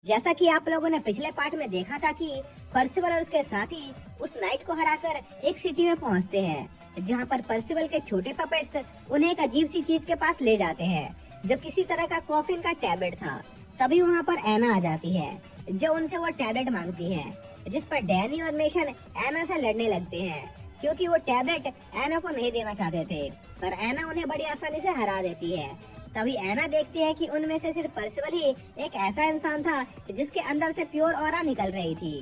जैसा कि आप लोगों ने पिछले पार्ट में देखा था कि पर्सिवल और उसके साथी उस नाइट को हराकर एक सिटी में पहुंचते हैं, जहां पर पर्सिवल के छोटे पपेट्स उन्हें एक अजीब सी चीज के पास ले जाते हैं, जो किसी तरह का कॉफिन का टैबलेट था। तभी वहां पर एना आ जाती है, जो उनसे वो टैबलेट मांगती है, जिस पर डैनी और मेशन एना से लड़ने लगते हैं, क्योंकि वो टैबलेट एना को नहीं देना चाहते थे, पर एना उन्हें बड़ी आसानी से हरा देती है। तभी एना देखती है कि उनमें से सिर्फ पर्सिवल ही एक ऐसा इंसान था जिसके अंदर से प्योर ऑरा निकल रही थी।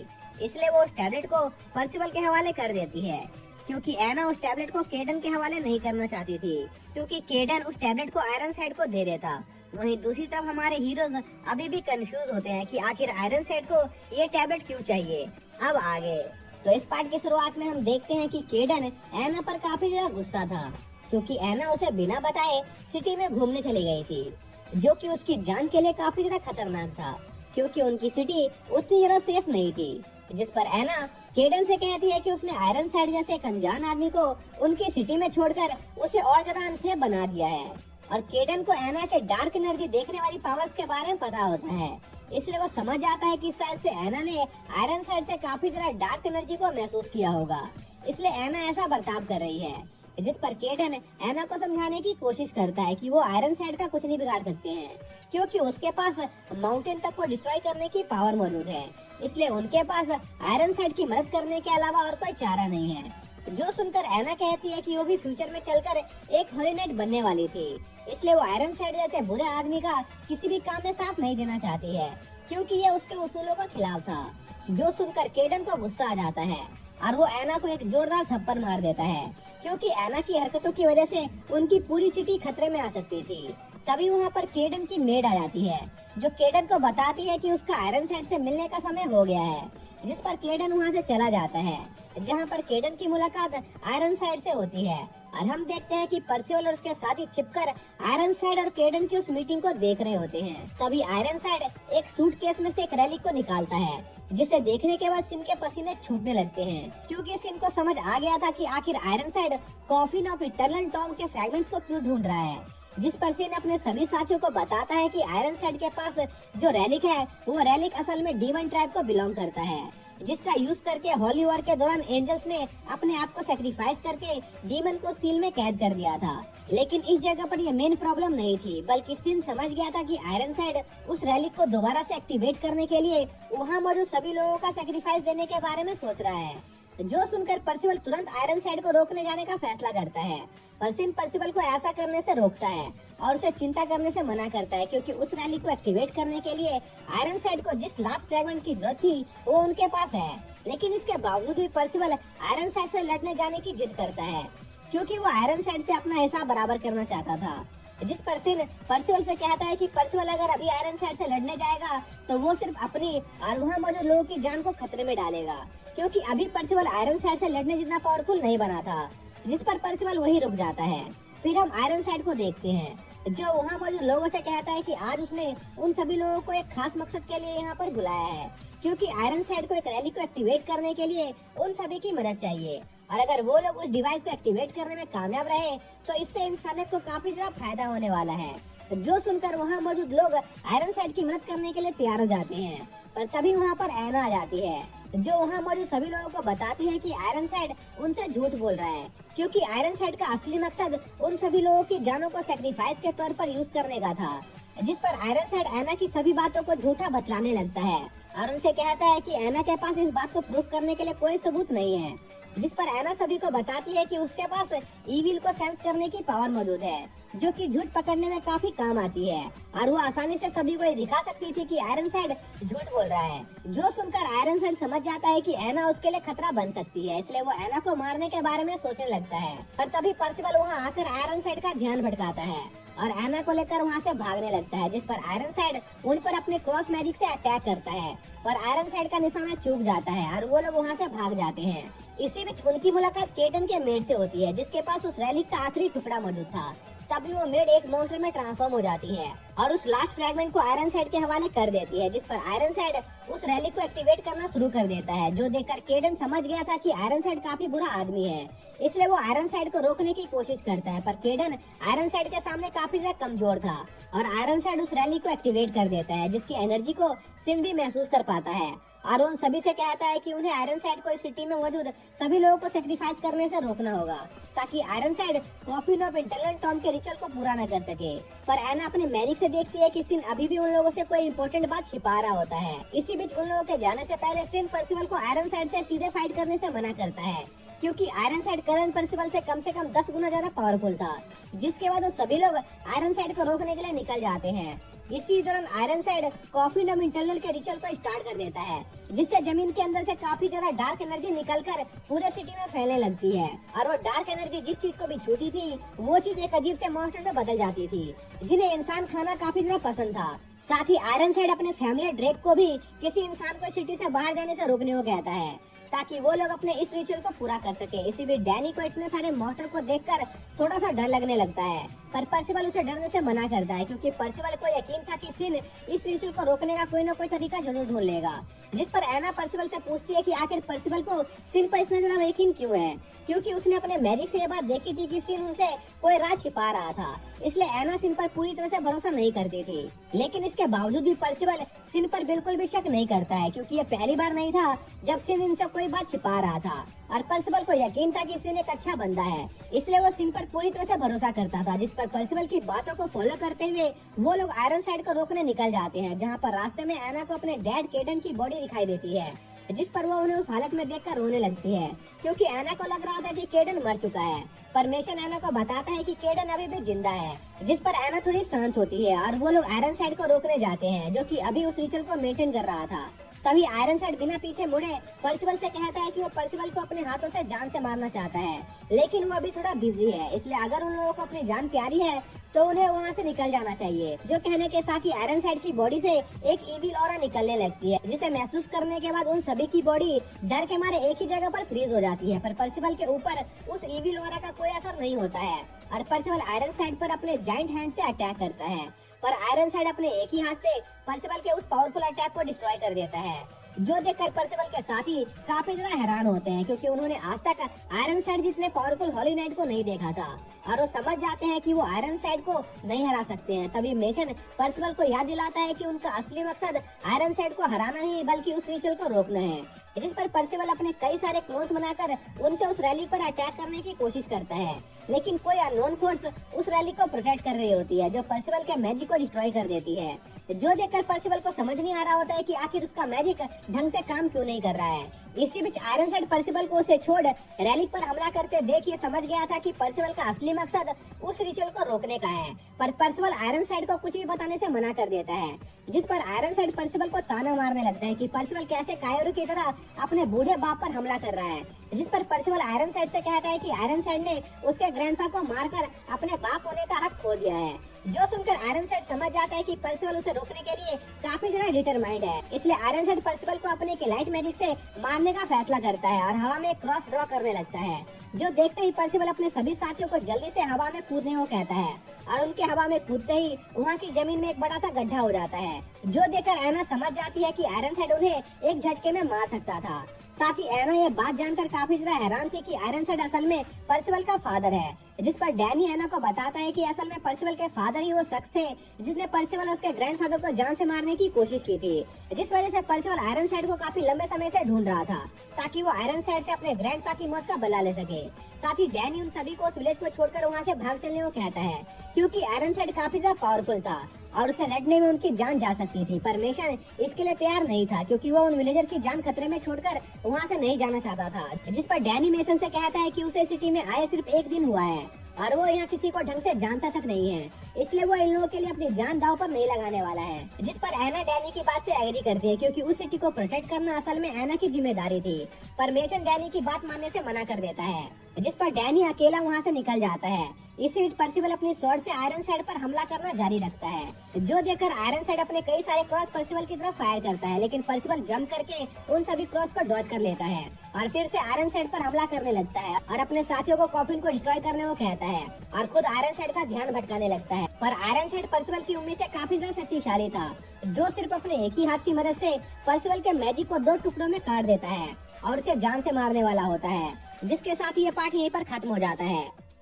इसलिए वो उस टैबलेट को पर्सिवल के हवाले कर देती है, क्योंकि एना उस टैबलेट को केडन के हवाले नहीं करना चाहती थी, क्योंकि केडन उस टैबलेट को आयरन साइड को दे देता। वहीं दूसरी तरफ हमारे हीरोज अभी भी कंफ्यूज होते हैं कि आखिर आयरन साइड को ये टैबलेट क्यों चाहिए। अब आगे तो इस पार्ट की शुरुआत में हम देखते हैं कि केडन एना पर काफी ज्यादा गुस्सा था, क्योंकि एना उसे बिना बताए सिटी में घूमने चली गई थी, जो कि उसकी जान के लिए काफी ज्यादा खतरनाक था, क्योंकि उनकी सिटी उतनी ज्यादा सेफ नहीं थी। जिस पर एना केडन से कहती है कि उसने आयरन साइड जैसे एक अनजान आदमी को उनकी सिटी में छोड़कर उसे और ज्यादा अनसेफ बना दिया है। और केडन को एना के डार्क एनर्जी देखने वाली पावर्स के बारे में पता होता है, इसलिए वो समझ आता है कि शायद से एना ने आयरन साइड से काफी ज्यादा डार्क एनर्जी को महसूस किया होगा, इसलिए एना ऐसा बर्ताव कर रही है। जिस पर केडन एना को समझाने की कोशिश करता है कि वो आयरन साइड का कुछ नहीं बिगाड़ सकते हैं, क्योंकि उसके पास माउंटेन तक को डिस्ट्रॉय करने की पावर मौजूद है, इसलिए उनके पास आयरन साइड की मदद करने के अलावा और कोई चारा नहीं है। जो सुनकर एना कहती है कि वो भी फ्यूचर में चलकर एक होली नाइट बनने वाली थी, इसलिए वो आयरन साइड जैसे बुरे आदमी का किसी भी काम में साथ नहीं देना चाहती है, क्योंकि ये उसके उसूलों के खिलाफ था। जो सुनकर केडन को गुस्सा आ जाता है और वो एना को एक जोरदार थप्पड़ मार देता है, क्योंकि एना की हरकतों की वजह से उनकी पूरी सिटी खतरे में आ सकती थी। तभी वहाँ पर केडन की मेड आ जाती है, जो केडन को बताती है कि उसका आयरन साइड से मिलने का समय हो गया है। जिस पर केडन वहाँ से चला जाता है, जहाँ पर केडन की मुलाकात आयरन साइड से होती है, और हम देखते हैं कि पर्सिवल और उसके साथी छिपकर आयरन साइड और केडन की उस मीटिंग को देख रहे होते हैं। तभी आयरन साइड एक सूटकेस में से एक रेलिक को निकालता है, जिसे देखने के बाद सिन के पसीने छूटने लगते हैं, क्योंकि सिन को समझ आ गया था कि आखिर iron side coffin of eternal Tom के फ्रैगमेंट्स को क्यों ढूंढ रहा है। जिस पर सिन अपने सभी साथियों को बताता है कि आयरन साइड के पास जो रेलिक है, वो रेलिक असल में डीमन ट्राइब को बिलोंग करता है, जिसका यूज करके हॉली वॉर के दौरान एंजल्स ने अपने आप को सेक्रीफाइस करके डीमन को सील में कैद कर दिया था। लेकिन इस जगह पर ये मेन प्रॉब्लम नहीं थी, बल्कि सिन समझ गया था कि आयरन साइड उस रैलिक को दोबारा से एक्टिवेट करने के लिए वहाँ मौजूद सभी लोगों का सेक्रीफाइस देने के बारे में सोच रहा है। जो सुनकर पर्सिवल तुरंत आयरन साइड को रोकने जाने का फैसला करता है, पर सिन पर्सिवल को ऐसा करने से रोकता है और उसे चिंता करने से मना करता है, क्योंकि उस रैली को एक्टिवेट करने के लिए आयरन साइड को जिस लास्ट फ्रैगमेंट की जरूरत थी वो उनके पास है। लेकिन इसके बावजूद भी पर्सिवल आयरन साइड से लड़ने जाने की जिद करता है, क्योंकि वो आयरन साइड से अपना हिसाब बराबर करना चाहता था। जिस पर सिन पर्सिवल से कहता है कि पर्सिवल अगर अभी आयरन साइड से लड़ने जाएगा तो वो सिर्फ अपनी और वहाँ मौजूद लोगों की जान को खतरे में डालेगा, क्योंकि अभी पर्सिवल आयरन साइड से लड़ने जितना पावरफुल नहीं बना था। जिस पर पर्सिवल वही रुक जाता है। फिर हम आयरन साइड को देखते हैं, जो वहाँ मौजूद लोगों से कहता है कि आज उसने उन सभी लोगों को एक खास मकसद के लिए यहाँ पर बुलाया है, क्योंकि आयरन साइड को एक रैली को एक्टिवेट करने के लिए उन सभी की मदद चाहिए, और अगर वो लोग उस डिवाइस को एक्टिवेट करने में कामयाब रहे तो इससे इंसानियत को काफी ज्यादा फायदा होने वाला है। जो सुनकर वहाँ मौजूद लोग आयरन साइड की मदद करने के लिए तैयार हो जाते हैं, पर तभी वहाँ पर एना आ जाती है, जो वहाँ मौजूद सभी लोगों को बताती है कि आयरन साइड उनसे झूठ बोल रहा है, क्योंकि आयरन साइड का असली मकसद उन सभी लोगों की जानों को सेक्रीफाइस के तौर पर यूज करने का था। जिस पर आयरन साइड एना की सभी बातों को झूठा बतलाने लगता है और उनसे कहता है कि एना के पास इस बात को प्रूफ करने के लिए कोई सबूत नहीं है। जिस पर एना सभी को बताती है कि उसके पास ईविल को सेंस करने की पावर मौजूद है, जो कि झूठ पकड़ने में काफी काम आती है, और वो आसानी से सभी को ये दिखा सकती थी कि आयरन साइड झूठ बोल रहा है। जो सुनकर आयरन साइड समझ जाता है कि एना उसके लिए खतरा बन सकती है, इसलिए वो एना को मारने के बारे में सोचने लगता है। पर तभी पर्सिवल वहाँ आकर आयरन साइड का ध्यान भटकाता है और एना को लेकर वहाँ से भागने लगता है, जिस पर आयरन साइड उन पर अपने क्रॉस मैजिक से अटैक करता है, पर आयरन साइड का निशाना चूक जाता है और वो लोग वहाँ से भाग जाते हैं। इसी बीच उनकी मुलाकात केडन के मेड से होती है, जिसके पास उस रैलिक का आखिरी टुकड़ा मौजूद था। तभी वो मेड एक मॉन्स्टर में ट्रांसफॉर्म हो जाती है और उस लास्ट फ्रैगमेंट को आयरन साइड के हवाले कर देती है, जिस पर आयरन साइड उस रैली को एक्टिवेट करना शुरू कर देता है, जो देखकर केडन समझ गया था कि आयरन साइड काफी बुरा आदमी है, इसलिए वो आयरन साइड को रोकने की कोशिश करता है। पर केडन आयरन साइड के सामने काफी ज्यादा कमजोर था और आयरन साइड उस रैली को एक्टिवेट कर देता है, जिसकी एनर्जी को सिन भी महसूस कर पाता है और उन सभी से कहता है कि उन्हें आयरनसाइड को इस सिटी में मौजूद सभी लोगों को सेक्रीफाइस करने से रोकना होगा ताकि Ironside coffin of internal Tom के रिचुअल को पूरा न कर सके। पर एना अपने मैजिक से देखती है कि सिन अभी भी उन लोगों से कोई इंपॉर्टेंट बात छिपा रहा होता है। इसी बीच उन लोगों के जाने से पहले सिन पर्सिवल को आयरनसाइड से सीधे फाइट करने से मना करता है क्योंकि आयरनसाइड करण पर्सिवल से कम 10 गुना ज्यादा पावरफुल था। जिसके बाद वो सभी लोग आयरनसाइड को रोकने के लिए निकल जाते हैं। इसी दौरान आयरनसाइड कॉफिन ऑफ इंटरनल के रिचुअल को स्टार्ट कर देता है जिससे जमीन के अंदर से काफी ज्यादा डार्क एनर्जी निकलकर पूरे सिटी में फैलने लगती है और वो डार्क एनर्जी जिस चीज को भी छूती थी वो चीज एक अजीब से मॉन्स्टर में बदल जाती थी जिन्हें इंसान खाना काफी ज्यादा पसंद था। साथ ही आयरनसाइड अपने फैमिली ड्रेक को भी किसी इंसान को सिटी से बाहर जाने से रोकने को कहता है ताकि वो लोग अपने इस रिचुअल को पूरा कर सके। इसी बीच डैनी को इतने सारे मॉन्स्टर को देखकर थोड़ा सा डर लगने लगता है पर पर्सिवल उसे डरने से मना करता है क्योंकि पर्सिवल को यकीन था कि सिन इस रिचुअल को रोकने का कोई ना कोई तरीका जरूर ढूंढ लेगा। जिस पर एना पर्सिवल से पूछती है कि आखिर पर्सिवल को सिन पर इतना ज्यादा यकीन क्यों है, क्योंकि उसने अपने मैजिक से ये बात देखी थी कि सिन उनसे कोई राज छिपा रहा था। इसलिए एना सिन पर पूरी तरह से भरोसा नहीं करती थी, लेकिन इसके बावजूद भी पर्सिवल सिन पर बिल्कुल भी शक नहीं करता है क्योंकि ये पहली बार नहीं था जब सिन इनसे कोई बात छिपा रहा था और पर्सिवल को यकीन था कि सिन एक अच्छा बंदा है, इसलिए वो सिन पर पूरी तरह से भरोसा करता था। जिस पर पर्सिवल की बातों को फॉलो करते हुए वो लोग आयरनसाइड को रोकने निकल जाते हैं, जहाँ पर रास्ते में एना को अपने डैड केडन की बॉडी दिखाई देती है जिस पर वो उन्हें उस हालत में देखकर रोने लगती है क्योंकि एना को लग रहा था कि केडन मर चुका है। परमेशन एना को बताता है कि केडन अभी भी जिंदा है, जिस पर एना थोड़ी शांत होती है और वो लोग आयरनसाइड को रोकने जाते हैं जो कि अभी उस रिचुअल को मेंटेन कर रहा था। तभी आयरनसाइड बिना पीछे मुड़े पर्सिवल से कहता है कि वो पर्सिवल को अपने हाथों से जान से मारना चाहता है, लेकिन वो अभी थोड़ा बिजी है, इसलिए अगर उन लोगों को अपनी जान प्यारी है तो उन्हें वहाँ से निकल जाना चाहिए। जो कहने के साथ ही आयरनसाइड की बॉडी से एक ईविल ऑरा निकलने लगती है जिसे महसूस करने के बाद उन सभी की बॉडी डर के मारे एक ही जगह पर फ्रीज हो जाती है। पर पर्सिवल के ऊपर उस ईविल ऑरा का कोई असर नहीं होता है और पर्सिवल आयरनसाइड पर अपने जाइंट हैंड से अटैक करता है, पर आयरनसाइड अपने एक ही हाथ से पर्सिवल के उस पावरफुल अटैक को डिस्ट्रॉय कर देता है। जो देखकर पर्सिवल के साथी काफी ज्यादा हैरान होते हैं क्योंकि उन्होंने आज तक आयरनसाइड जितने पावरफुल हॉली नाइट को नहीं देखा था और वो समझ जाते हैं कि वो आयरनसाइड को नहीं हरा सकते हैं। तभी मेशन पर्सिवल को याद दिलाता है कि उनका असली मकसद आयरनसाइड को हराना नहीं बल्कि उस रिचुअल को रोकना है। जिस पर पर्सिवल अपने कई सारे क्लोन्स बनाकर उनसे उस रैली पर अटैक करने की कोशिश करता है, लेकिन कोई अननोन फोर्स उस रैली को प्रोटेक्ट कर रही होती है जो पर्सिवल के मैजिक को डिस्ट्रॉय कर देती है। जो देखकर पर्सिवल को समझ नहीं आ रहा होता है कि आखिर उसका मैजिक ढंग से काम क्यों नहीं कर रहा है। इसी बीच आयरनसाइड पर्सिवल को उसे छोड़ रैली पर हमला करते देख ये समझ गया था कि पर्सिवल का असली मकसद उस रिचुअल को रोकने का है, पर पर्सिवल आयरनसाइड को कुछ भी बताने से मना कर देता है। जिस पर आयरनसाइड पर्सिवल को ताना मारने लगता है कि पर्सिवल कैसे कायोरू की तरह अपने बूढ़े बाप पर हमला कर रहा है। जिस पर पर्सिवल आयरनसाइड से कहता है कि आयरनसाइड ने उसके ग्रैंडपा को मारकर अपने बाप होने का हक खो दिया है। जो सुनकर आयरनसाइड समझ जाता है कि पर्सिवल उसे रोकने के लिए काफी ज्यादा डिटरमाइंड है, इसलिए आयरनसाइड पर्सिवल को अपने के लाइट मैजिक से मारने का फैसला करता है और हवा में एक क्रॉस ड्रॉ करने लगता है। जो देखते ही पर्सिवल अपने सभी साथियों को जल्दी से हवा में कूदने को कहता है और उनके हवा में कूदते ही वहाँ की जमीन में एक बड़ा सा गड्ढा हो जाता है। जो देखकर एना समझ जाती है कि आयरनसाइड उन्हें एक झटके में मार सकता था। साथ ही एना ये बात जानकर काफी ज्यादा हैरान थी कि आयरनसाइड असल में पर्सिवल का फादर है। जिस पर डैनी एना को बताता है कि असल में पर्सिवल के फादर ही वो शख्स थे जिसने पर्सिवल और उसके ग्रैंडफादर को जान से मारने की कोशिश की थी, जिस वजह से पर्सिवल आयरनसाइड को काफी लंबे समय से ढूंढ रहा था ताकि वो आयरनसाइड से अपने ग्रैंडपा की मौत का बदला ले सके। साथ ही डैनी उन सभी को उस विलेज को छोड़कर वहाँ से भाग चलने को कहता है क्योंकि आयरनसाइड काफी ज्यादा पावरफुल था और उसे लड़ने में उनकी जान जा सकती थी। पर मेशन इसके लिए तैयार नहीं था क्योंकि वो उन विलेजर की जान खतरे में छोड़कर वहाँ से नहीं जाना चाहता था। जिस पर डैनी मेसन से कहता है कि उसे सिटी में आए सिर्फ एक दिन हुआ है और वो यहाँ किसी को ढंग से जानता तक नहीं है, इसलिए वो इन लोगों के लिए अपनी जान दांव पर नहीं लगाने वाला है। जिस पर एना डैनी की बात से एग्री करती है क्योंकि उस सिटी को प्रोटेक्ट करना असल में एना की जिम्मेदारी थी, पर मेशन डैनी की बात मानने से मना कर देता है। जिस पर डैनी अकेला वहाँ से निकल जाता है। इसी बीच पर्सिवल अपनी स्वॉर्ड से आयरनसाइड पर हमला करना जारी रखता है। जो देखकर आयरनसाइड अपने कई सारे क्रॉस पर्सिवल की तरफ फायर करता है, लेकिन पर्सिवल जंप करके उन सभी क्रॉस को डॉज कर लेता है और फिर से आयरनसाइड पर हमला करने लगता है और अपने साथियों को कॉफिन को डिस्ट्रॉय करने को कहता है और खुद आयरनसाइड का ध्यान भटकाने लगता है। पर आयरनसाइड पर्सिवल की उम्मीद से काफी ज्यादा शक्तिशाली था, जो सिर्फ अपने एक ही हाथ की मदद से पर्सिवल के मैजिक को 2 टुकड़ों में काट देता है और उसे जान से मारने वाला होता है। जिसके साथ ये पार्ट यहीं पर खत्म हो जाता है।